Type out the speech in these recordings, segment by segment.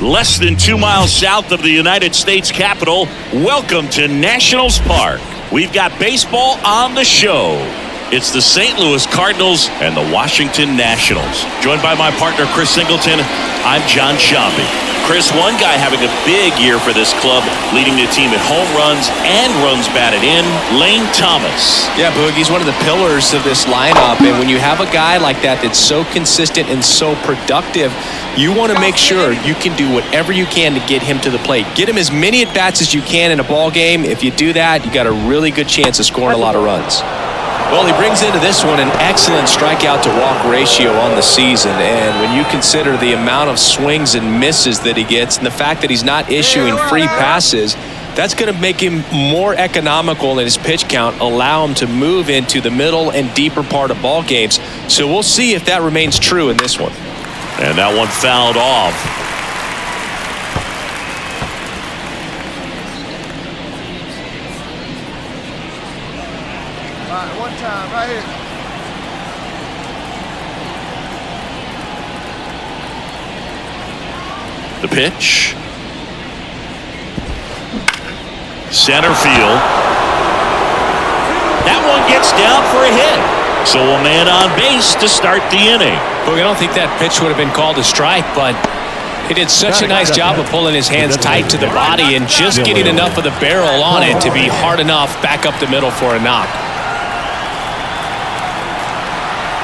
Less than 2 miles south of the United States Capitol, welcome to Nationals Park. We've got baseball on the show. It's the St. Louis Cardinals and the Washington Nationals. Joined by my partner, Chris Singleton, I'm John Shambi. Chris, one guy having a big year for this club, leading the team in home runs and runs batted in, Lane Thomas. Yeah, Boog, he's one of the pillars of this lineup, and when you have a guy like that that's so consistent and so productive, you want to make sure you can do whatever you can to get him to the plate. Get him as many at-bats as you can in a ball game. If you do that, you got a really good chance of scoring a lot of runs. Well, he brings into this one an excellent strikeout-to-walk ratio on the season, and when you consider the amount of swings and misses that he gets and the fact that he's not issuing free passes, that's going to make him more economical in his pitch count, allow him to move into the middle and deeper part of ball games. So we'll see if that remains true in this one. And that one fouled off. All right, one time, right here. The pitch. Center field. That one gets down for a hit. So a man on base to start the inning. Look, I don't think that pitch would have been called a strike, but he did such a nice job of pulling his hands tight to the body and just getting enough of the barrel on it to be hard enough back up the middle for a knock.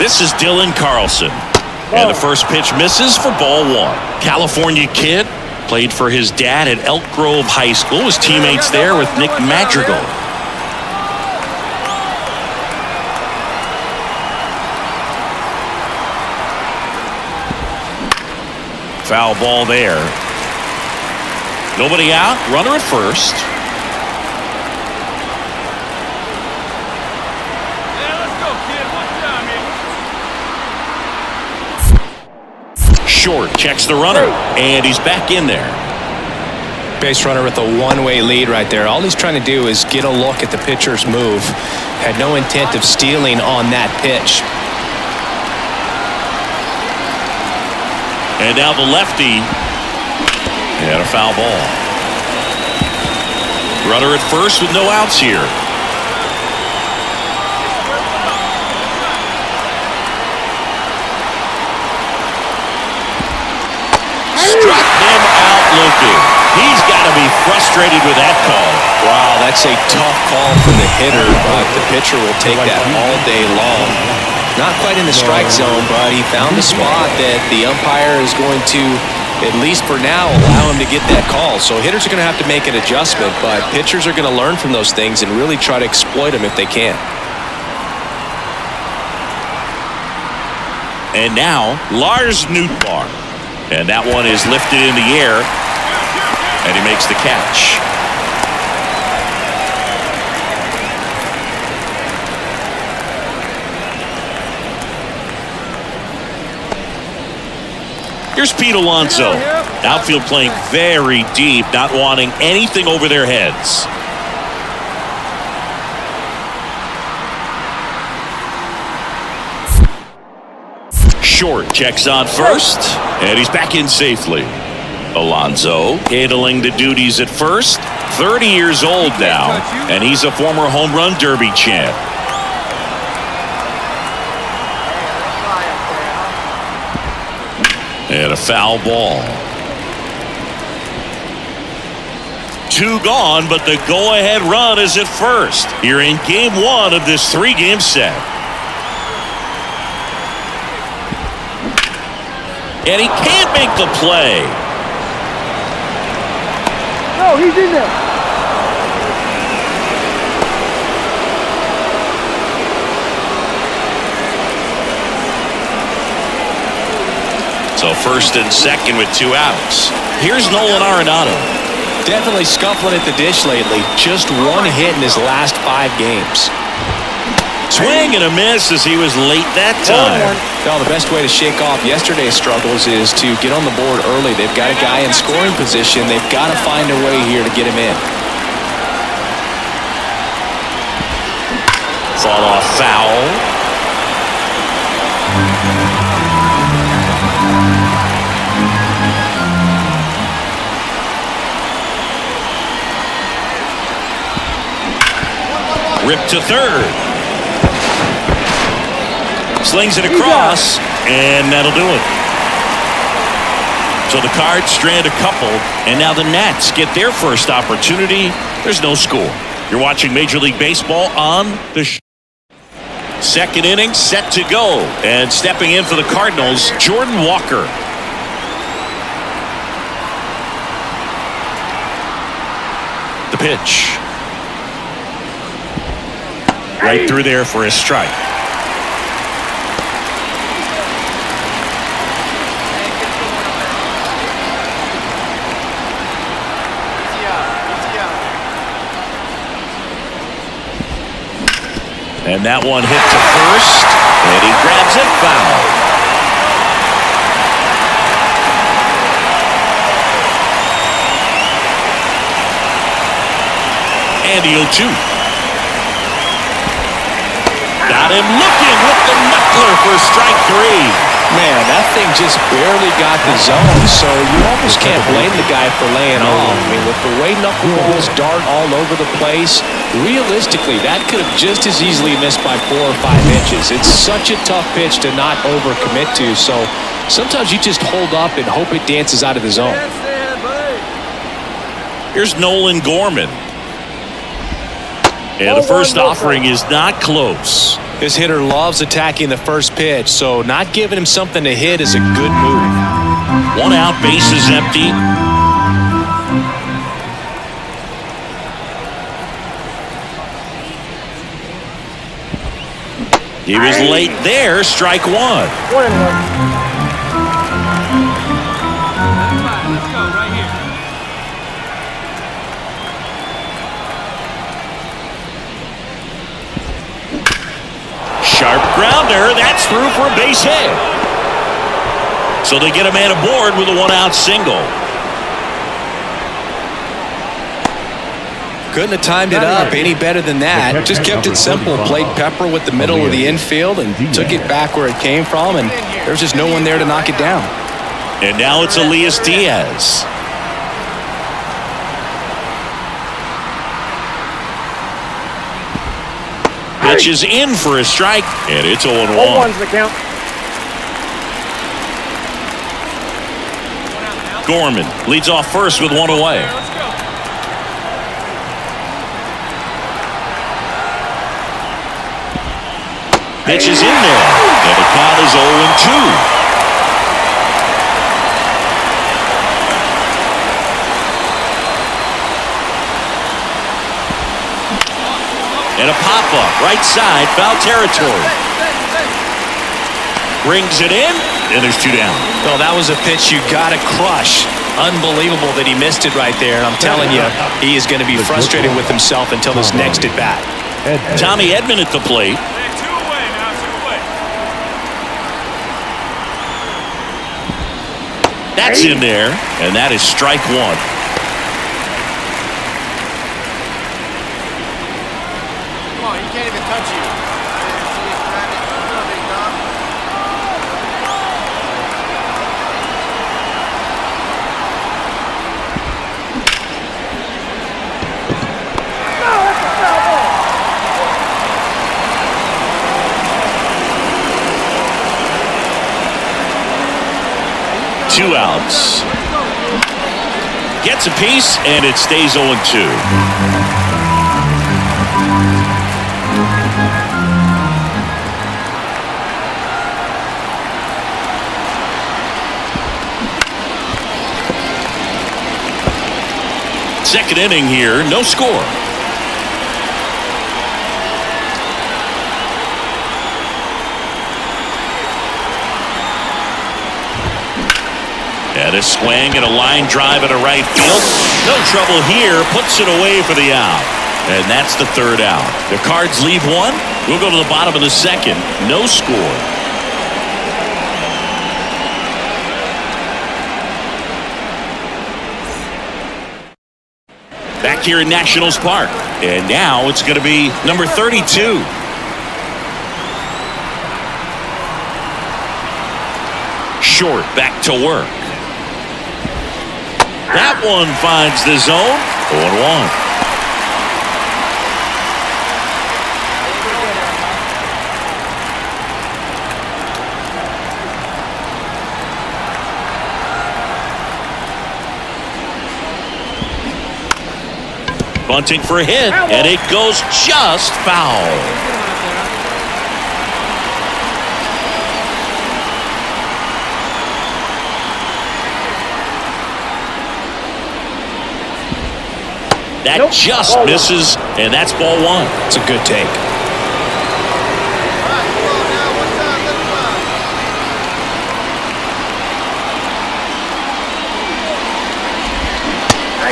This is Dylan Carlson. And the first pitch misses for ball one. California kid, played for his dad at Elk Grove High School. His teammates there with Nick Madrigal. Foul ball there. Nobody out. Runner at first. Yeah, let's go, kid. One time, man. Short checks the runner, and he's back in there. Base runner with a one-way lead right there. All he's trying to do is get a look at the pitcher's move. Had no intent of stealing on that pitch. And now the lefty. And a foul ball. Runner at first with no outs here. Struck him out looking. He's got to be frustrated with that call. Wow, that's a tough call for the hitter, but the pitcher will take that all day long. Not quite in the strike zone, but he found a spot that the umpire is going to, at least for now, allow him to get that call. So hitters are going to have to make an adjustment, but pitchers are going to learn from those things and really try to exploit them if they can. And now, Lars Nootbaar. And that one is lifted in the air, and he makes the catch. Here's Pete Alonso. Outfield playing very deep, not wanting anything over their heads. Short checks on first, and he's back in safely. Alonso handling the duties at first. 30 years old now, and he's a former home run derby champ. And a foul ball. 2 gone, but the go-ahead run is at first here in game 1 of this 3-game set. And he can't make the play. No, he's in there. So first and second with 2 outs. Here's Nolan Arenado. Definitely scuffling at the dish lately. Just 1 hit in his last 5 games. Swing and a miss as he was late that time. Well, the best way to shake off yesterday's struggles is to get on the board early. They've got a guy in scoring position. They've got to find a way here to get him in. Fall off foul. Ripped to third. Slings it across, and that'll do it. So the Cards strand a couple, and now the Nats get their first opportunity. There's no score. You're watching Major League Baseball on the second inning, set to go. And stepping in for the Cardinals, Jordan Walker. The pitch. Right through there for a strike. And that one hit to first, and he grabs it, foul. And the 0-2. Got him looking with the knuckler for strike three. Man, that thing just barely got the zone, so you almost can't blame the guy for laying off. I mean, with the way knuckleballs dart all over the place, realistically, that could have just as easily missed by 4 or 5 inches. It's such a tough pitch to not overcommit to, so sometimes you just hold up and hope it dances out of the zone. Here's Nolan Gorman. And the first offering is not close. This hitter loves attacking the first pitch, so not giving him something to hit is a good move. 1 out, base is empty. He was late there, strike 1. Sharp grounder, that's through for a base hit. So they get a man aboard with a 1-out single. Couldn't have timed it up any better than that. Just kept it simple. Played pepper with the middle of the infield and took it back where it came from, and there's just no one there to knock it down. And now it's Elias Diaz. Pitch is in for a strike, and it's 0-1. 0-1's the count. Gorman leads off first with 1 away. Pitch is in there, and the count is 0-2. And a pop-up, right side, foul territory. Brings it in, and there's 2 down. Well, that was a pitch you got to crush. Unbelievable that he missed it right there, and I'm telling you, he is going to be frustrated with himself until this next at-bat. Tommy Edman at the plate. That's in there, and that is strike 1. Can't even touch you. Two outs. Gets a piece, and it stays 0-2. Second inning here, no score. And a swing and a line drive at a right field. No trouble here, puts it away for the out. And that's the 3rd out. The Cards leave 1. We'll go to the bottom of the 2nd. No score. Back here in Nationals Park. And now it's going to be number 32. Short, back to work. That one finds the zone. 0-1. bunting for a hit, and it goes just foul. That just misses, and that's ball one. It's a good take.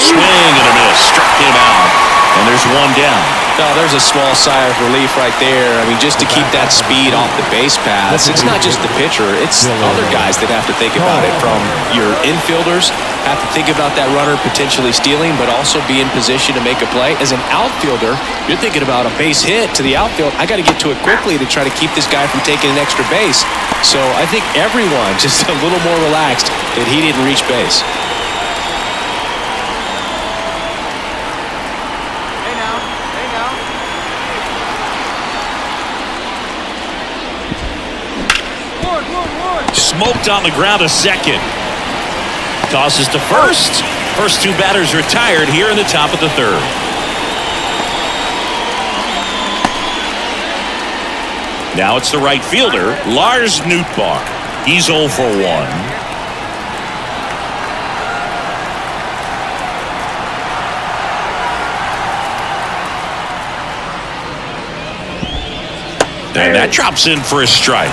Swing and a miss. Struck him out. And there's one down. No, there's a small sigh of relief right there. I mean, just to keep that speed off the base paths. It's not just the pitcher. It's other guys that have to think about it. From your infielders, have to think about that runner potentially stealing, but also be in position to make a play. As an outfielder, you're thinking about a base hit to the outfield. I got to get to it quickly to try to keep this guy from taking an extra base. So I think everyone just a little more relaxed that he didn't reach base. Smoked on the ground a second. Tosses to first. First two batters retired here in the top of the third. Now it's the right fielder, Lars Knuckleball. He's 0 for 1. And that drops in for a strike.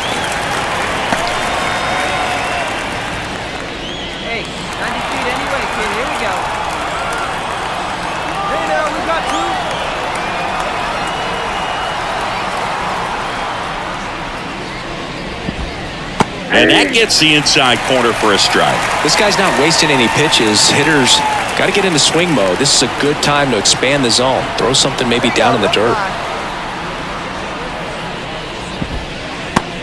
And that gets the inside corner for a strike. This guy's not wasting any pitches. Hitters got to get into swing mode. This is a good time to expand the zone. Throw something maybe down in the dirt.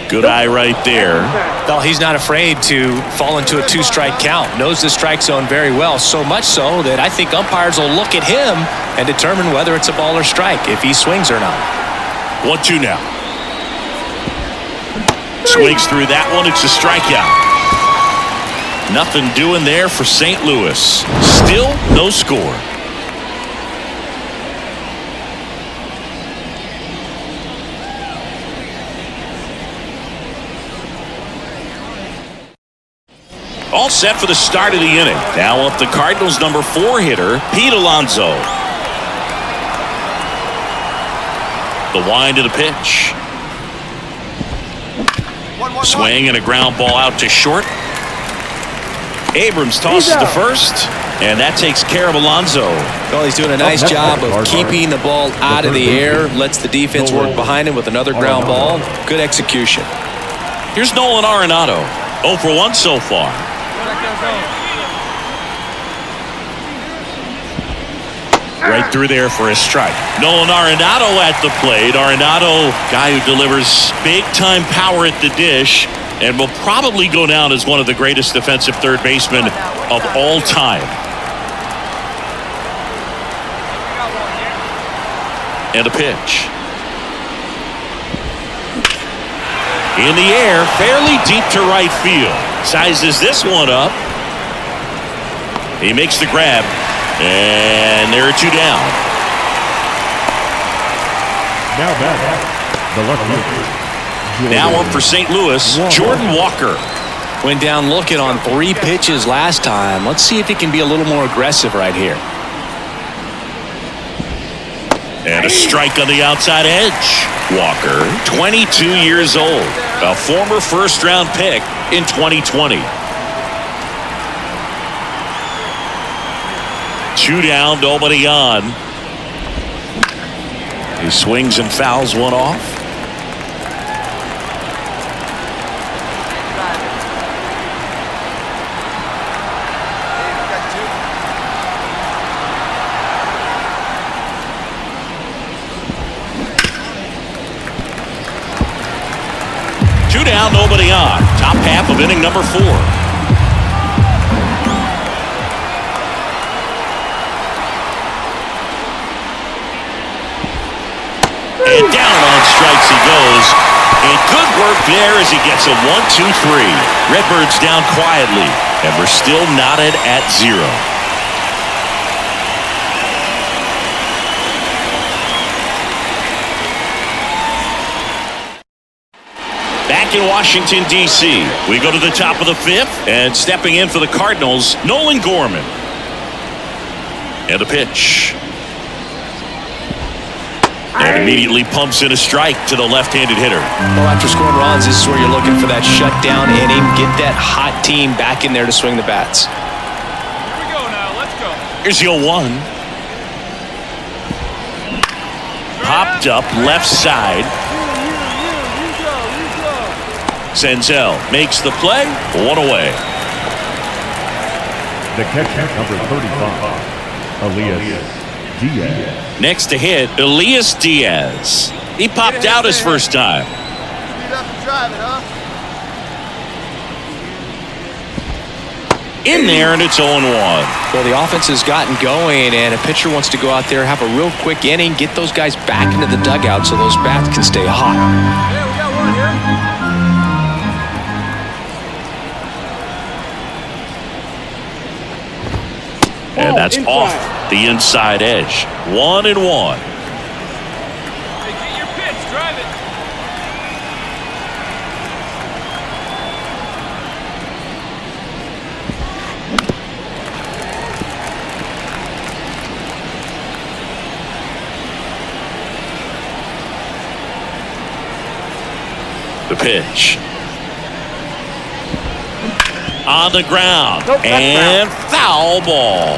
Good eye right there. Well, he's not afraid to fall into a 2-strike count. Knows the strike zone very well. So much so that I think umpires will look at him and determine whether it's a ball or strike, if he swings or not. 1-2 now. Swings through that one. It's a strikeout. Nothing doing there for St. Louis. Still no score. All set for the start of the inning. Now up the Cardinals' number 4 hitter, Pete Alonso. The wind of the pitch. Swing and a ground ball out to short. Abrams tosses to first, and that takes care of Alonso. Well, he's doing a nice job of keeping the ball out of the air. Lets the defense work behind him with another ground ball. Good execution. Here's Nolan Arenado. 0 for 1 so far. Right through there for a strike. Nolan Arenado at the plate. Arenado, guy who delivers big-time power at the dish and will probably go down as one of the greatest defensive third basemen of all time. And a pitch. In the air, fairly deep to right field. Sizes this one up. He makes the grab. And there are 2 down. Now back, the left fielder. Now up for St. Louis, Jordan Walker. Went down looking on 3 pitches last time. Let's see if he can be a little more aggressive right here. And a strike on the outside edge. Walker, 22 years old, a former first-round pick in 2020. 2 down, nobody on. He swings and fouls one off. Two down, nobody on. Top half of inning number 4. And down on strikes he goes. And good work there as he gets a 1-2-3. Redbirds down quietly, and we're still knotted at 0. Back in Washington, D.C. We go to the top of the 5th, and stepping in for the Cardinals, Nolan Gorman. And a pitch. And immediately pumps in a strike to the left-handed hitter. Well, after scoring runs, this is where you're looking for that shutdown inning. Get that hot team back in there to swing the bats. Here we go now. Let's go. Here's the 0-1. Popped up left side. Senzel makes the play. 1 away. The catcher, number 35, Elias Diaz. Next to hit, Elias Diaz. He popped out his first time. Speed up and drive it, huh? In there, and it's 0-1. Well, the offense has gotten going, and a pitcher wants to go out there, have a real quick inning, get those guys back into the dugout so those bats can stay hot. Yeah, we got one here. And that's off the inside edge. 1-1. Hey, get your pitch. Drive it. The pitch. On the ground. Nope, and foul ball.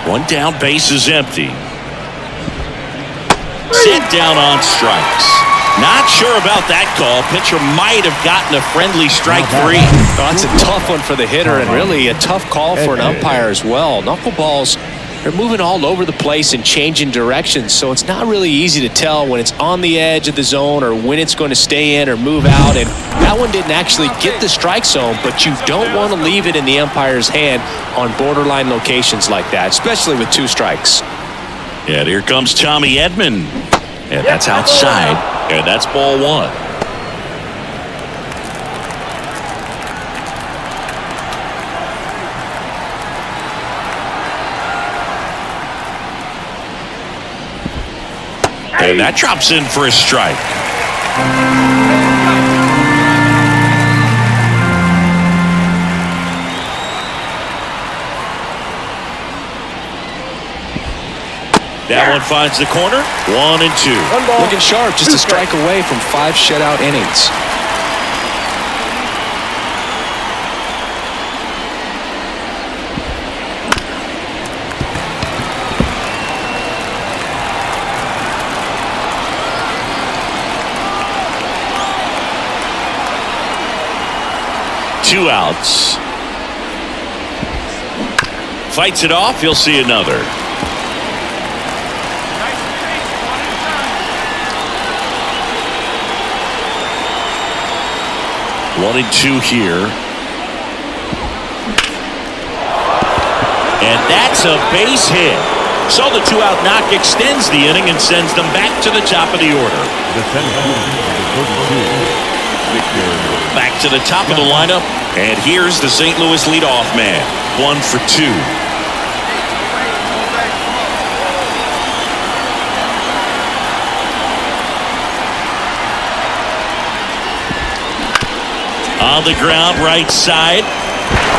One down, base is empty. Set down on strikes. Not sure about that call. Pitcher might have gotten a friendly strike 3. Well, that's a tough one for the hitter, and really a tough call for an umpire as well. Knuckleballs, they're moving all over the place and changing directions, so it's not really easy to tell when it's on the edge of the zone or when it's going to stay in or move out. And that one didn't actually get the strike zone, but you don't want to leave it in the umpire's hand on borderline locations like that, especially with 2 strikes. And here comes Tommy Edman. And that's outside. And that's ball 1. And that drops in for a strike. That one finds the corner. 1-2. Looking sharp, just a strike away from 5 shutout innings. Two outs. Fights it off. He'll see another. Nice pitch. 1-2 here. And that's a base hit. So the 2-out knock extends the inning and sends them back to the top of the order. The center fielder, number 32, Back to the top of the lineup, and here's the St. Louis leadoff man. 1 for 2. On the ground, right side.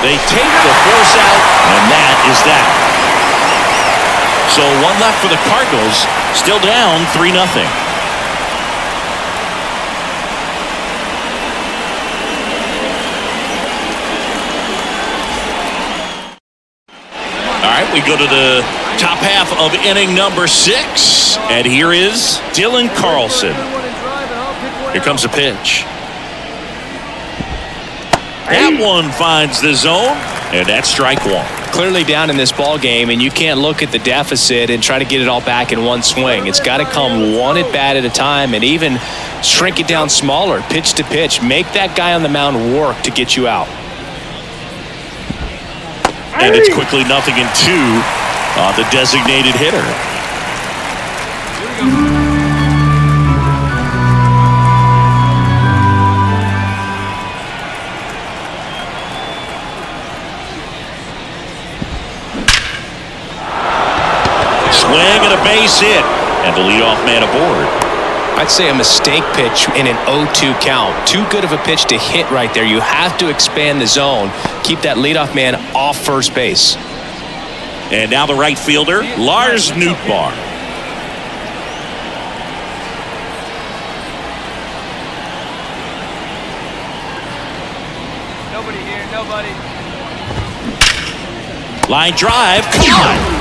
They take the force out, and that is that. So 1 left for the Cardinals, still down 3-0. We go to the top half of inning number 6, and here is Dylan Carlson. Here comes a pitch. That one finds the zone, and that's strike 1. Clearly down in this ball game, and you can't look at the deficit and try to get it all back in one swing. It's got to come 1 at bat at a time, and even shrink it down smaller, pitch to pitch. Make that guy on the mound work to get you out. And it's quickly 0-2 on the designated hitter. swing and a base hit. And the leadoff man aboard. I'd say a mistake pitch in an 0-2 count. Too good of a pitch to hit right there. You have to expand the zone. Keep that leadoff man off first base. And now the right fielder, Lars Knuckleball. Nobody here, nobody. Line drive, caught.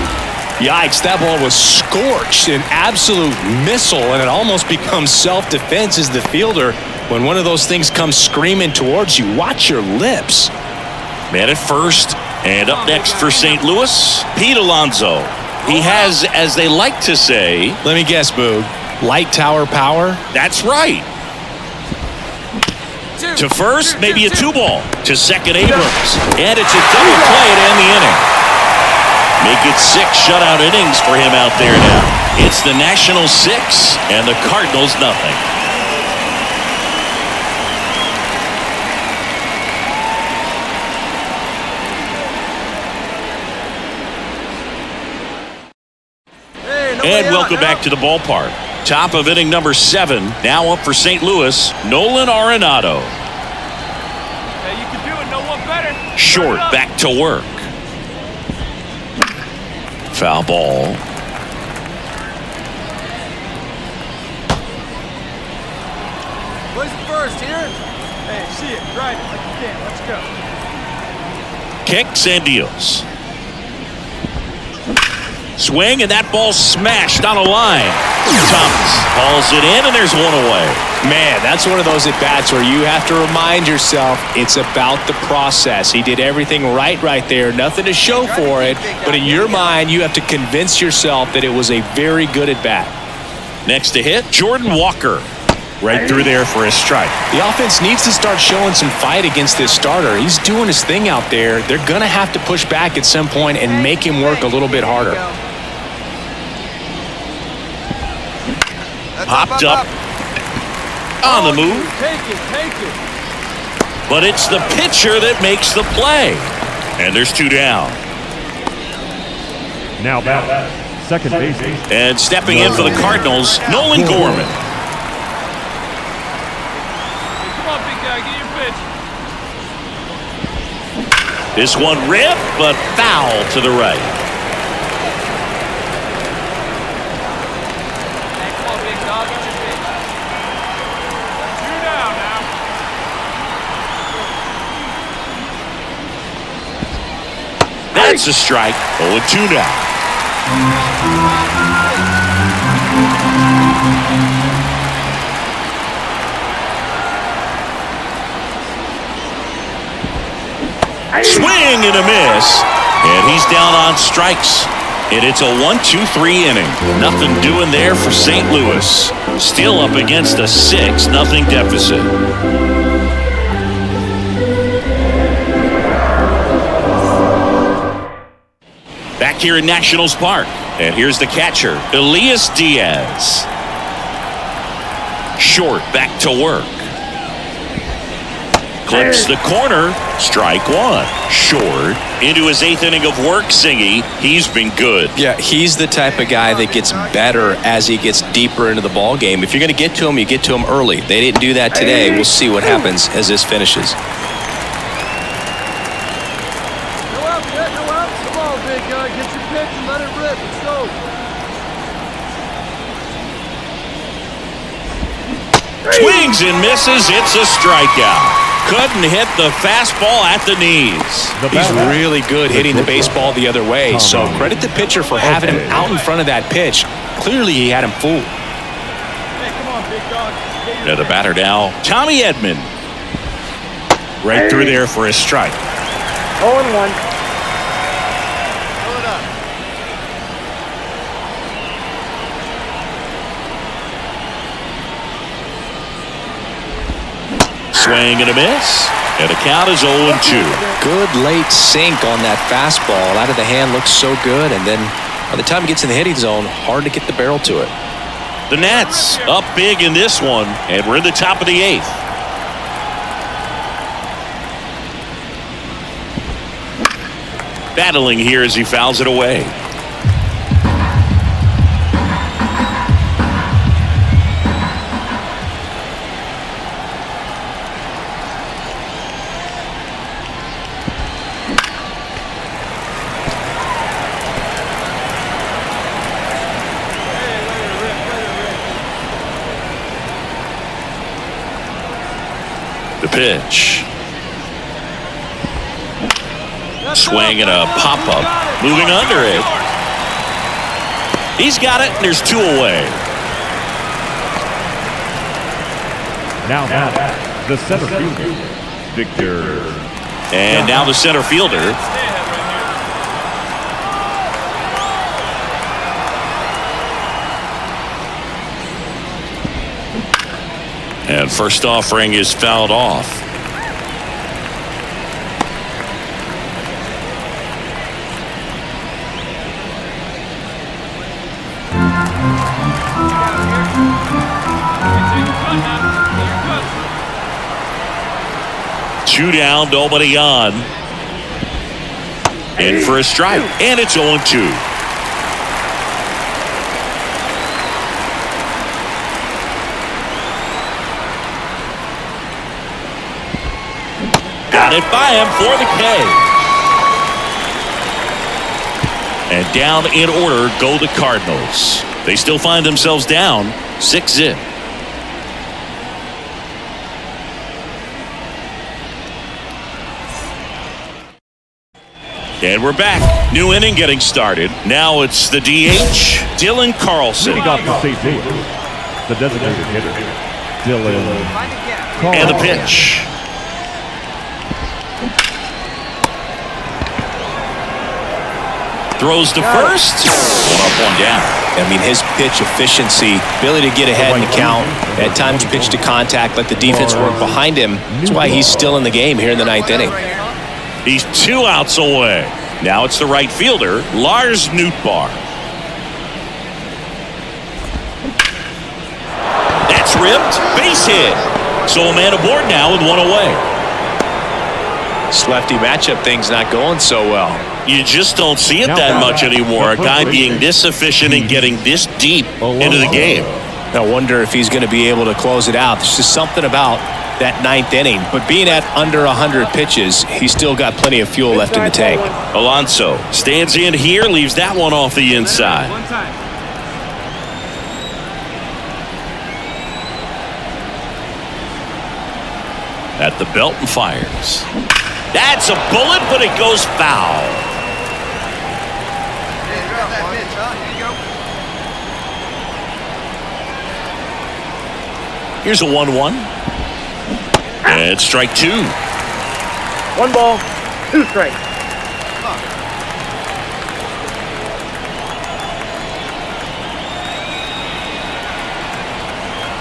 Yikes, that ball was scorched, an absolute missile, and it almost becomes self-defense as the fielder. When one of those things comes screaming towards you, watch your lips. Man at first, and up next for St. Louis, Pete Alonso. He has, as they like to say... Let me guess, Boog. Light tower power? That's right. To first, maybe a 2-ball. To second, Abrams. And it's a double play to end the inning. Make it 6 shutout innings for him out there now. It's the Nationals 6 and the Cardinals nothing. And welcome back to the ballpark. Top of inning number 7. Now up for St. Louis, Nolan Arenado. Hey, you can do it. No one better. Short, back to work. Foul ball. Where's the first here? Hey, see it. Drive it like you can. Let's go. Kicks and deals. Swing, and that ball smashed on a line. Thomas hauls it in, and there's one away. Man, that's one of those at-bats where you have to remind yourself it's about the process. He did everything right there. Nothing to show for it, but in your mind, you have to convince yourself that it was a very good at-bat. Next to hit, Jordan Walker. Right through there for a strike. The offense needs to start showing some fight against this starter. He's doing his thing out there. They're going to have to push back at some point and make him work a little bit harder. Popped up on the move. Take it. But it's the pitcher that makes the play. And there's 2 down. Now back, second base. And stepping in for the Cardinals, Nolan Gorman. Come on, big guy. Get your pitch. This one ripped, but foul to the right. Hey, come on, big dog. Get your pitch. 2 down now. That's a strike. 0-2 now. Swing and a miss. And he's down on strikes. And it's a 1-2-3 inning. Nothing doing there for St. Louis. Still up against a 6-0 deficit. Back here in Nationals Park. And here's the catcher, Elias Diaz. Short, back to work. Clips the corner. Strike 1. Short. Into his 8th inning of work, Singy. He's been good. Yeah, he's the type of guy that gets better as he gets deeper into the ball game. If you're going to get to him, you get to him early. They didn't do that today. We'll see what happens as this finishes. No outs yet, no outs. Come on, big guy. Get your pitch and let it rip. Let's go. Swings and misses. It's a strikeout. Couldn't hit the fastball at the knees. He's really good hitting the baseball the other way, so credit the pitcher for having him out in front of that pitch. Clearly, he had him fooled. Hey, come on, big dog. Now the batter now, Tommy Edman. Right through there for a strike. 0-1. Pull it up. Swing and a miss. And the count is 0-2. Good late sink on that fastball. Out of the hand looks so good, and then by the time it gets in the hitting zone, hard to get the barrel to it. The Nats up big in this one, and we're in the top of the 8th. Battling here as he fouls it away. pitch. Swing and a pop-up. Moving under it. He's got it, and there's 2 away. Now the center fielder, Victor. And now the center fielder. And first offering is fouled off. Two down, nobody on. In for a strike, and it's 0-2. Got it by him for the K. And down in order go the Cardinals. They still find themselves down 6-0. And we're back. New inning getting started. Now it's the DH, Dylan Carlson. Leading off the safe field, the designated hitter, Dylan Carlson. And the pitch. Throws to first. 1 up, 1 down. I mean, his pitch efficiency, ability to get ahead in the count, at times pitch to contact, let the defense work behind him. That's why he's still in the game here in the 9th inning. He's 2 outs away. Now it's the right fielder, Lars Nootbaar. That's ripped. Base hit. So a man aboard now with 1 away. This lefty matchup thing's not going so well. You just don't see it that much anymore. A guy being this efficient and getting this deep into the game. I wonder if he's going to be able to close it out. There's just something about that 9th inning. But being at under 100 pitches, he's still got plenty of fuel left in the tank. Alonso stands in here, leaves that one off the inside. At the belt and fires. That's a bullet, but it goes foul. Here's a 1-1. And strike 2. 1 ball, 2 strikes.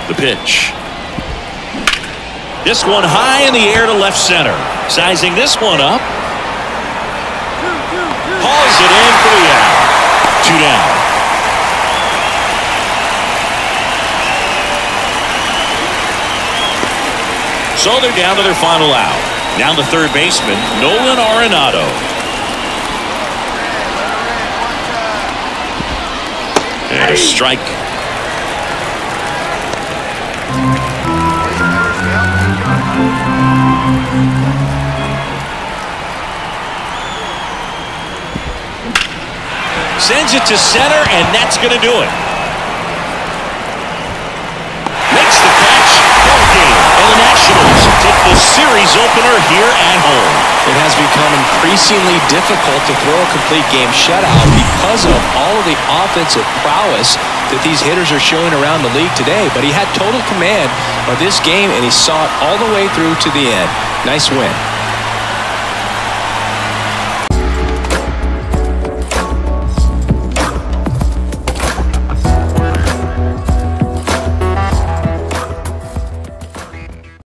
The pitch. This one high in the air to left center. Sizing this one up. Hauls it in for the out. 2 down. So they're down to their final out. Now the third baseman, Nolan Arenado. And a strike. Sends it to center, and that's going to do it. Makes the catch. Ball game. And the Nationals take the series opener here at home. It has become increasingly difficult to throw a complete game shutout because of all of the offensive prowess that these hitters are showing around the league today. But he had total command of this game, and he saw it all the way through to the end. Nice win.